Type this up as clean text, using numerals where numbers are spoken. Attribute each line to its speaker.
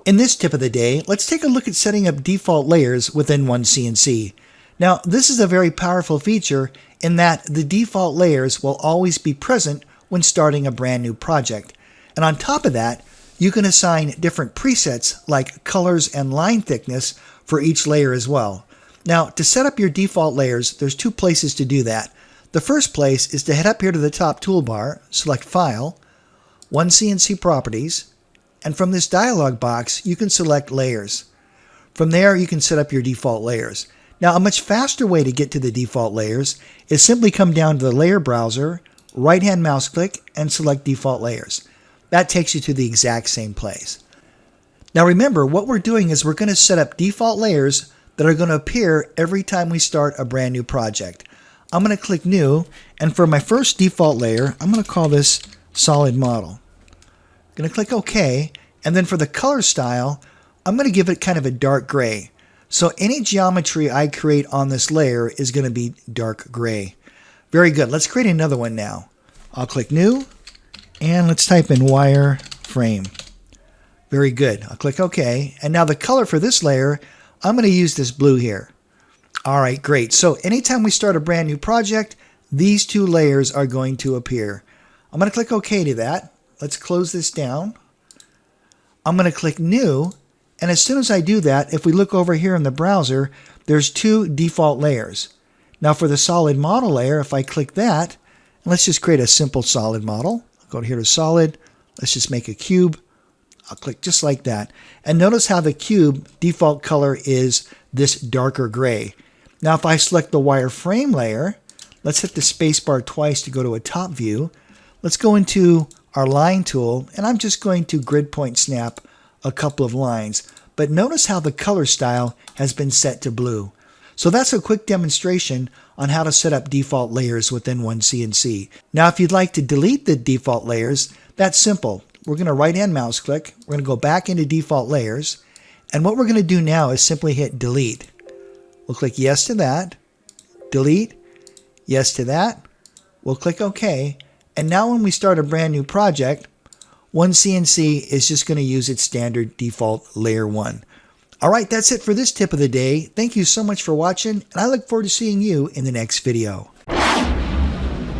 Speaker 1: In this tip of the day, let's take a look at setting up default layers within OneCNC. Now, this is a very powerful feature in that the default layers will always be present when starting a brand new project. And on top of that, you can assign different presets like colors and line thickness for each layer as well. Now, to set up your default layers, there's two places to do that. The first place is to head up here to the top toolbar, select File, OneCNC Properties, and from this dialog box, you can select Layers. From there, you can set up your default layers. Now, a much faster way to get to the default layers is simply come down to the Layer Browser, right-hand mouse click, and select Default Layers. That takes you to the exact same place. Now remember, what we're doing is we're going to set up default layers that are going to appear every time we start a brand new project. I'm going to click New, and for my first default layer, I'm going to call this Solid Model. I'm going to click OK, and then for the color style, I'm going to give it kind of a dark gray. So any geometry I create on this layer is going to be dark gray. Very good. Let's create another one now. I'll click New, and let's type in Wire Frame. Very good. I'll click OK, and now the color for this layer, I'm going to use this blue here. All right, great. So anytime we start a brand new project, these two layers are going to appear. I'm going to click OK to that. Let's close this down. I'm going to click New, and as soon as I do that, if we look over here in the browser, there's two default layers. Now for the solid model layer, if I click that, and let's just create a simple solid model. I'll go here to Solid. Let's just make a cube. I'll click just like that. And notice how the cube default color is this darker gray. Now if I select the wireframe layer, let's hit the spacebar twice to go to a top view. Let's go into our line tool, and I'm just going to grid point snap a couple of lines. But notice how the color style has been set to blue. So that's a quick demonstration on how to set up default layers within OneCNC. Now if you'd like to delete the default layers, that's simple. We're going to right-hand mouse click, we're going to go back into default layers, and what we're going to do now is simply hit delete. We'll click yes to that, delete, yes to that, we'll click OK, and now when we start a brand new project, OneCNC is just going to use its standard default layer 1. All right, that's it for this tip of the day. Thank you so much for watching, and I look forward to seeing you in the next video.